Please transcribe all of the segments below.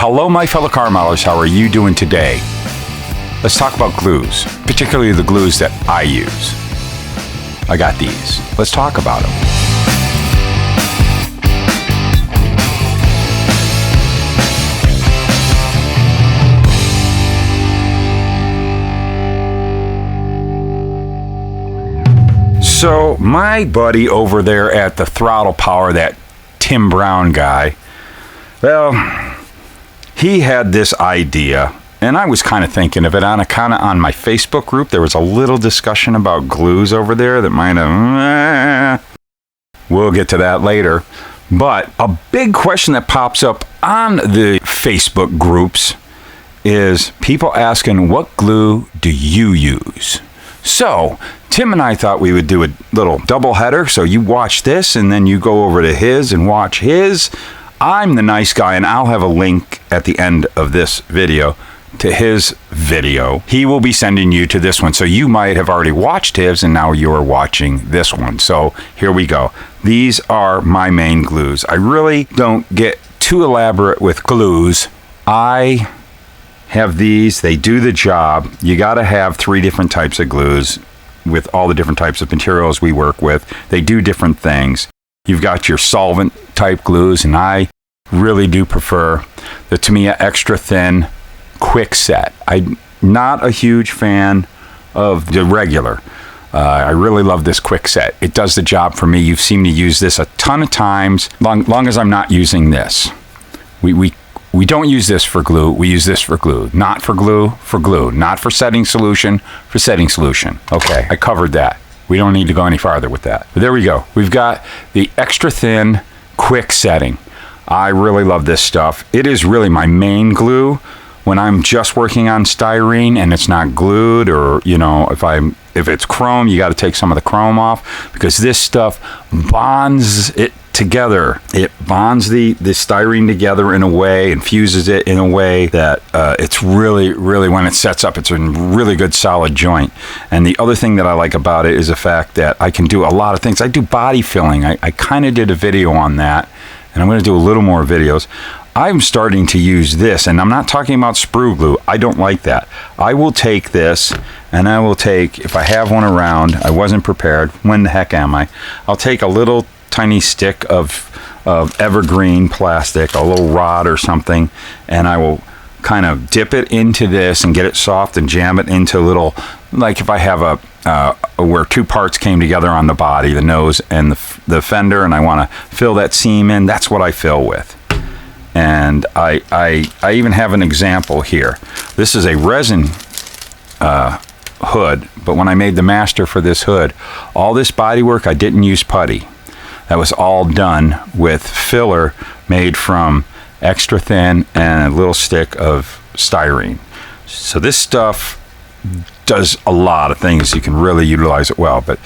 Hello, my fellow caramellers. How are you doing today? Let's talk about glues, particularly the glues that I use. I got these. Let's talk about them. So my buddy over there at the Throttle Power, that Tim Brown guy, well, he had this idea, and I was kind of thinking of it on my Facebook group. There was a little discussion about glues over there that might have, we'll get to that later. But a big question that pops up on the Facebook groups is people asking, what glue do you use? So Tim and I thought we would do a little double header. So you watch this and then you go over to his and watch his. I'm the nice guy, and I'll have a link at the end of this video to his video. He will be sending you to this one. So you might have already watched his and now you're watching this one. So here we go. These are my main glues. I really don't get too elaborate with glues. I have these. They do the job. You got to have 3 different types of glues with all the different types of materials we work with. They do different things. You've got your solvent type glues, and I really do prefer the Tamiya extra thin quick set. I'm not a huge fan of the regular. I really love this quick set. It does the job for me. You've seen me use this a ton of times, long as I'm not using this. We don't use this for glue. We use this for glue. Not for glue, for glue. Not for setting solution, for setting solution. Okay, I covered that. We don't need to go any farther with that. But there we go. We've got the extra thin, quick setting. I really love this stuff. It is really my main glue when I'm just working on styrene and it's not glued, or, you know, if it's chrome, you got to take some of the chrome off, because this stuff bonds it together. It bonds the styrene together in a way and fuses it in a way that it's really, when it sets up, it's a really good solid joint. And the other thing that I like about it is the fact that I can do a lot of things. I do body filling. I kind of did a video on that, and I'm going to do a little more videos. I'm starting to use this, and I'm not talking about sprue glue. I don't like that. I will take this, and I will take, if I have one around, I wasn't prepared, when the heck am I? I'll take a little tiny stick of evergreen plastic, a little rod or something, and I will kind of dip it into this and get it soft and jam it into little, like if I have where 2 parts came together on the body, the nose and the fender, and I want to fill that seam in, that's what I fill with. And I even have an example here. This is a resin hood, but when I made the master for this hood, all this bodywork, I didn't use putty. That was all done with filler made from extra thin and a little stick of styrene. So this stuff does a lot of things. You can really utilize it well, but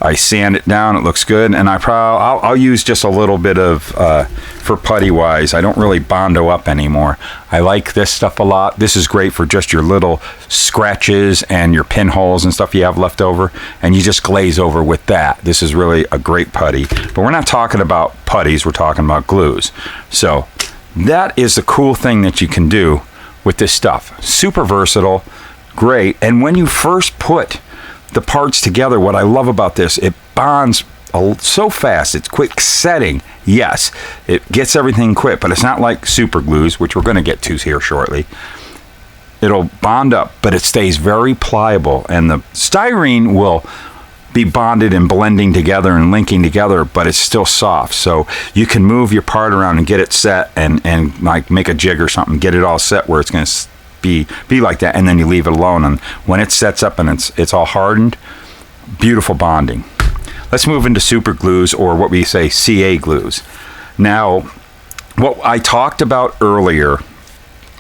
I sand it down, it looks good, and I'll use just a little bit of, for putty wise, I don't really Bondo up anymore. I like this stuff a lot. This is great for just your little scratches and your pinholes and stuff you have left over, and you just glaze over with that. This is really a great putty, but we're not talking about putties, we're talking about glues. So that is the cool thing that you can do with this stuff. Super versatile, great, and when you first put the parts together, what I love about this, it bonds so fast. It's quick setting. Yes, it gets everything quick, but it's not like super glues, which we're going to get to here shortly. It'll bond up, but it stays very pliable, and the styrene will be bonded and blending together and linking together, but it's still soft. So you can move your part around and get it set, and like make a jig or something, get it all set where it's going to be like that, and then you leave it alone, and when it sets up and it's all hardened, beautiful bonding. Let's move into super glues, or what we say CA glues. Now, what I talked about earlier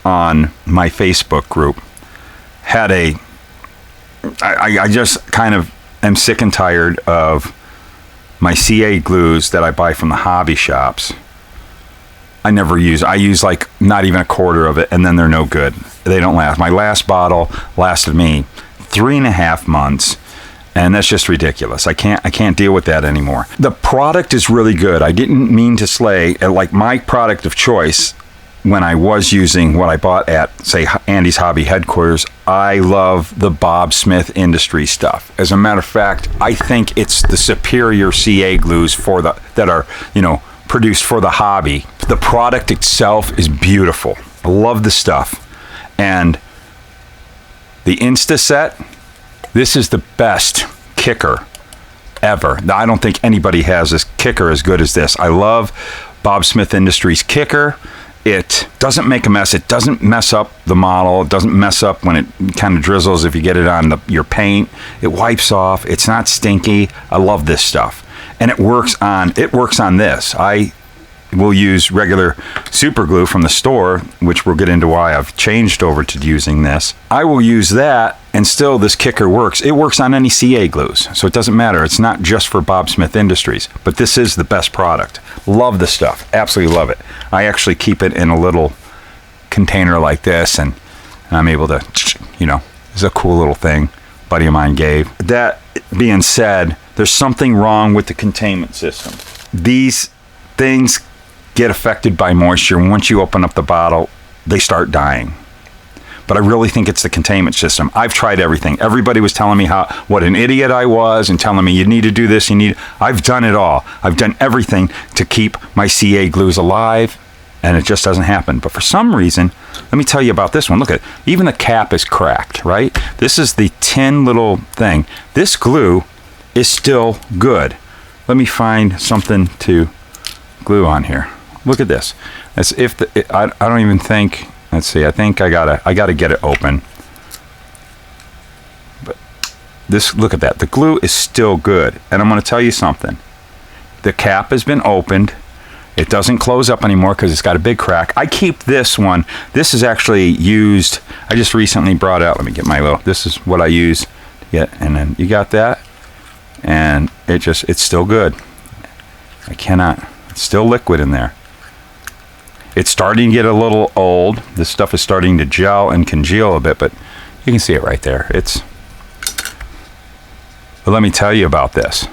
on my Facebook group had I just kind of am sick and tired of my CA glues that I buy from the hobby shops. I use like not even a quarter of it, and then they're no good. They don't last. My last bottle lasted me 3.5 months, and that's just ridiculous. I can't deal with that anymore. The product is really good. I didn't mean to slay, like my product of choice when I was using what I bought at, say, Andy's Hobby Headquarters, I love the Bob Smith Industries stuff. As a matter of fact, I think it's the superior CA glues that are, produced for the hobby. The product itself is beautiful. I love the stuff. And the Instaset, this is the best kicker ever. Now, I don't think anybody has this kicker as good as this. I love Bob Smith Industries kicker. It doesn't make a mess. It doesn't mess up the model. It doesn't mess up when it kind of drizzles if you get it on your paint. It wipes off. It's not stinky. I love this stuff. And it works on this. I will use regular super glue from the store, which we'll get into why I've changed over to using this. I will use that, and still this kicker works. It works on any CA glues, so it doesn't matter. It's not just for Bob Smith Industries, but this is the best product. Love the stuff. Absolutely love it. I actually keep it in a little container like this, and I'm able to, it's a cool little thing a buddy of mine gave. That being said, there's something wrong with the containment system. These things get affected by moisture, and once you open up the bottle, they start dying. But I really think it's the containment system. I've tried everything. Everybody was telling me what an idiot I was and telling me you need to do this, I've done it all. I've done everything to keep my CA glues alive, and it just doesn't happen. But for some reason, let me tell you about this one. Look at it. Even the cap is cracked, right? This is the tin little thing. This glue is still good. Let me find something to glue on here. Look at this. As if I don't even think. Let's see. I think I gotta get it open. But look at that. The glue is still good. And I'm going to tell you something. The cap has been opened. It doesn't close up anymore because it's got a big crack. I keep this one. This is actually used. I just recently brought out. Let me get my little. This is what I use to get. And then you got that. And it's still good. It's still liquid in there. It's starting to get a little old. This stuff is starting to gel and congeal a bit, but you can see it right there. But let me tell you about this.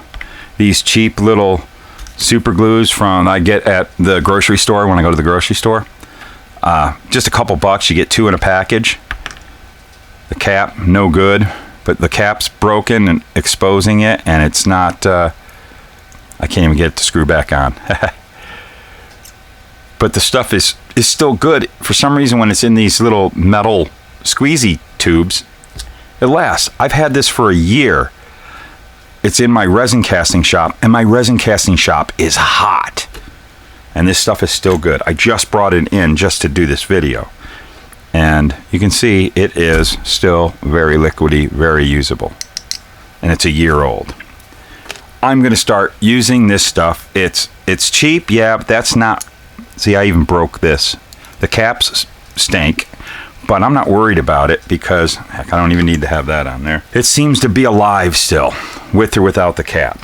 These cheap little super glues I get at the grocery store when I go to the grocery store. Just a couple bucks. You get 2 in a package. The cap, no good, but the cap's broken and exposing it, and it's not. I can't even get it to screw back on. But the stuff is still good. For some reason, when it's in these little metal squeezy tubes, it lasts. I've had this for a year. It's in my resin casting shop, and my resin casting shop is hot. And this stuff is still good. I just brought it in just to do this video. And you can see it is still very liquidy, very usable. And it's a year old. I'm going to start using this stuff. It's cheap, yeah, but that's not. See, I even broke this. The caps stink, but I'm not worried about it because, heck, I don't even need to have that on there. It seems to be alive still, with or without the cap.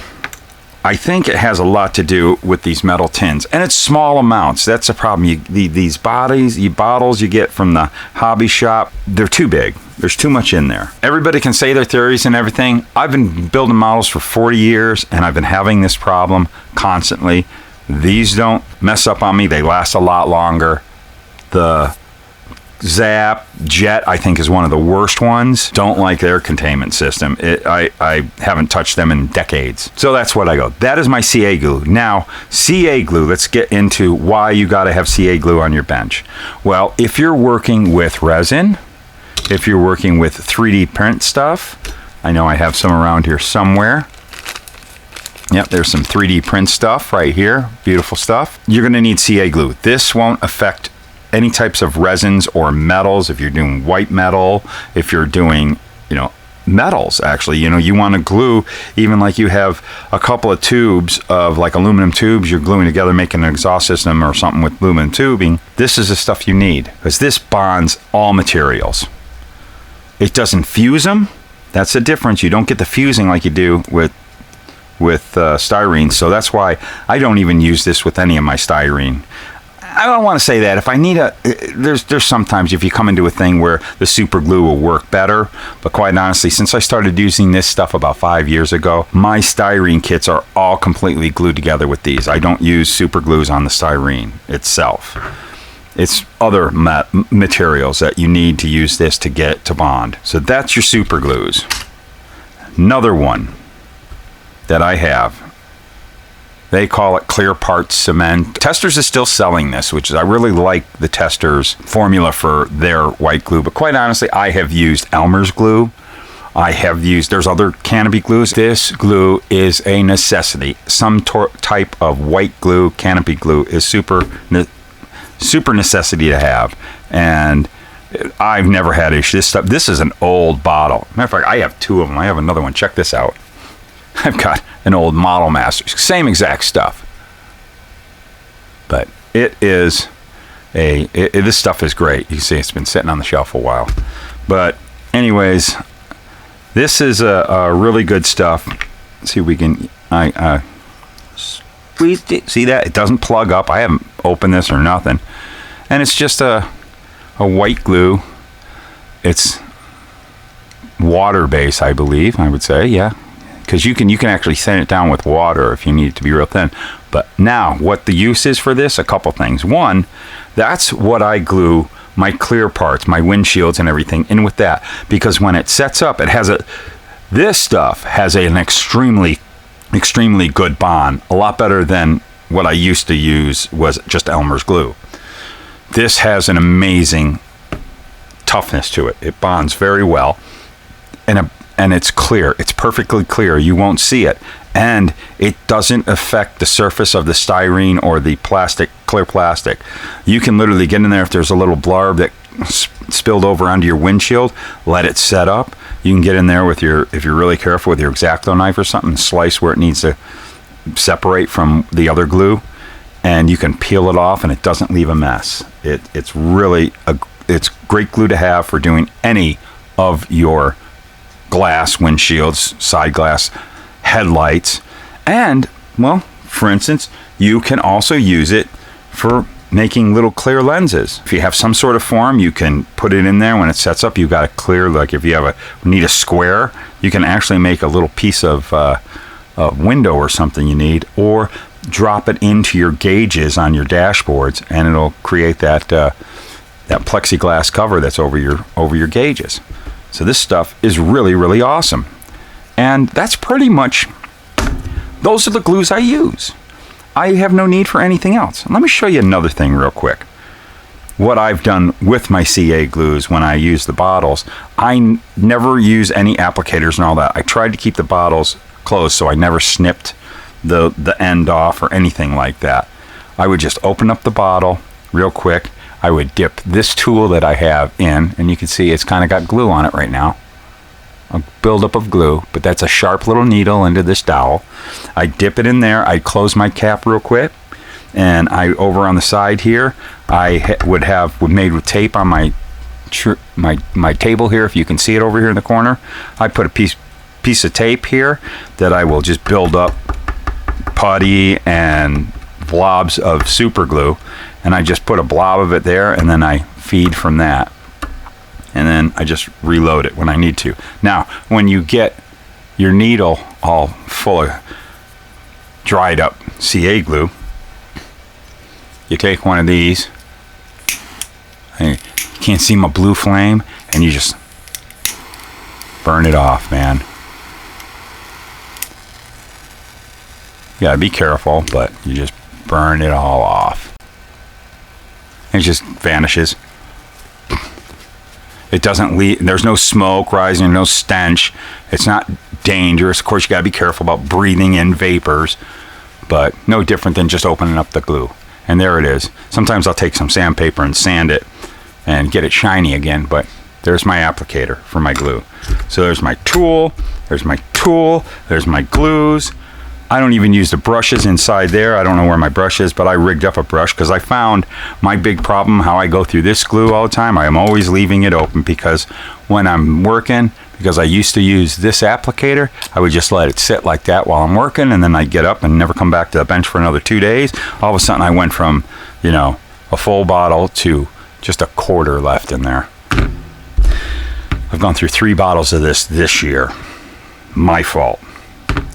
I think it has a lot to do with these metal tins, and it's small amounts. That's the problem. These bottles you get from the hobby shop, they're too big. There's too much in there. Everybody can say their theories and everything. I've been building models for 40 years, and I've been having this problem constantly. These don't mess up on me. They last a lot longer. The Zap Jet, I think, is one of the worst ones. Don't like their containment system. I haven't touched them in decades. So that's what I go. That is my CA glue. Now, CA glue, let's get into why you got to have CA glue on your bench. Well, if you're working with resin, if you're working with 3D print stuff, I know I have some around here somewhere. Yep, there's some 3D print stuff right here. Beautiful stuff. You're going to need CA glue. This won't affect any types of resins or metals. If you're doing white metal, if you're doing, metals, actually, you want to glue, even like you have a couple of tubes of like aluminum tubes you're gluing together, making an exhaust system or something with aluminum tubing. This is the stuff you need because this bonds all materials. It doesn't fuse them. That's the difference. You don't get the fusing like you do with styrene, so that's why I don't even use this with any of my styrene. I don't want to say that. If I need there's sometimes if you come into a thing where the super glue will work better, but quite honestly, since I started using this stuff about 5 years ago, my styrene kits are all completely glued together with these. I don't use super glues on the styrene itself. It's other materials that you need to use this to get to bond. So that's your super glues. Another one that I have, they call it Clear Parts Cement. Testors is still selling this, which is, I really like the Testors formula for their white glue, but quite honestly, I have used Elmer's glue. I have used, there's other Canopy glues. This glue is a necessity. Some type of white glue, Canopy glue, is super necessity to have. And I've never had issue. This is an old bottle. Matter of fact, I have two of them. I have another one. Check this out. I've got an old Model Master. Same exact stuff. But it is this stuff is great. You can see it's been sitting on the shelf a while. But anyways, this is a really good stuff. Let's see if we can squeeze it. See that? It doesn't plug up. I haven't opened this or nothing. And it's just a white glue. It's water based, I believe. I would say, yeah, because you can actually thin it down with water if you need it to be real thin. But now, what the use is for this? A couple things. One, that's what I glue my clear parts, my windshields and everything in with that, because when it sets up, it has this stuff has an extremely good bond, a lot better than what I used to use was just Elmer's glue. This has an amazing toughness to it. It bonds very well, and it's clear. It's perfectly clear. You won't see it, and it doesn't affect the surface of the styrene or the clear plastic. You can literally get in there if there's a little blarb that spilled over onto your windshield. Let it set up. You can get in there with if you're really careful, with your X-Acto knife or something, and slice where it needs to separate from the other glue, and you can peel it off, and it doesn't leave a mess. It's great glue to have for doing any of your glass windshields, side glass headlights, and, well, for instance, you can also use it for making little clear lenses. If you have some sort of form, you can put it in there. When it sets up, you've got a clear, like if you need a square, you can actually make a little piece of window or something you need, or drop it into your gauges on your dashboards, and it'll create that plexiglass cover that's over your gauges. So this stuff is really, really awesome. And that's pretty much, those are the glues I use. I have no need for anything else. And let me show you another thing real quick. What I've done with my CA glues when I use the bottles, I never use any applicators and all that. I tried to keep the bottles closed, so I never snipped the end off or anything like that. I would just open up the bottle real quick. I would dip this tool that I have in, and you can see it's kind of got glue on it right now. A buildup of glue, but that's a sharp little needle into this dowel. I dip it in there. I close my cap real quick, and over on the side here, I would made with tape on my table here. If you can see it over here in the corner, I put a piece of tape here that I will just build up putty and blobs of super glue, and I just put a blob of it there, and then I feed from that, and then I just reload it when I need to. Now, when you get your needle all full of dried up CA glue, you take one of these, and you can't see my blue flame, and you just burn it off, man. You gotta be careful, but you just burn it all off. It just vanishes. It doesn't leave. There's no smoke rising, no stench. It's not dangerous. Of course, you gotta be careful about breathing in vapors, but no different than just opening up the glue. And there it is. Sometimes I'll take some sandpaper and sand it and get it shiny again, but there's my applicator for my glue. So there's my tool, there's my glues. I don't even use the brushes inside there. I don't know where my brush is, but I rigged up a brush because I found my big problem, how I go through this glue all the time, I am always leaving it open, because when I'm working, because I used to use this applicator, I would just let it sit like that while I'm working, and then I'd get up and never come back to the bench for another 2 days. All of a sudden I went from, a full bottle to just a quarter left in there. I've gone through 3 bottles of this year. My fault.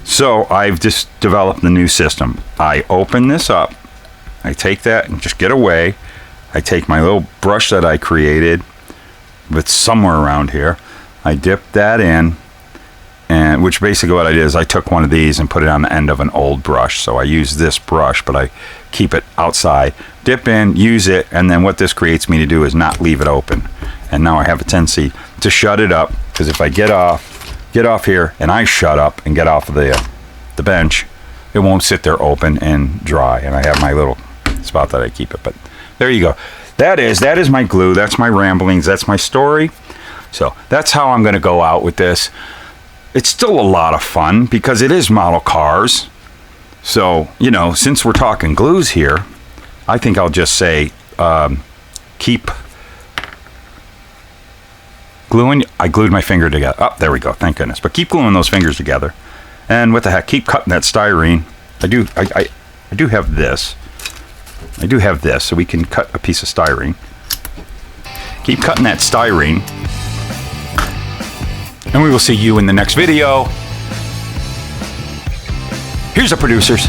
So I've just developed the new system. I open this up, I take that and just get away, I take my little brush that I created with somewhere around here. I dip that in, and which basically what I did is I took one of these and put it on the end of an old brush. So I use this brush, but I keep it outside. Dip in, use it, and then what this creates me to do is not leave it open. And now I have a tendency to shut it up, because if I get off here and I shut up and get off of the bench, it won't sit there open and dry. And I have my little spot that I keep it. But there you go. That is my glue. That's my ramblings. That's my story. So that's how I'm going to go out with this. It's still a lot of fun because it is model cars. So, you know, since we're talking glues here, I think I'll just say keep gluing. I glued my finger together. Oh, there we go. Thank goodness. But keep gluing those fingers together. And what the heck, keep cutting that styrene. I do have this. I do have this, so we can cut a piece of styrene. Keep cutting that styrene. And we will see you in the next video. Here's the producers.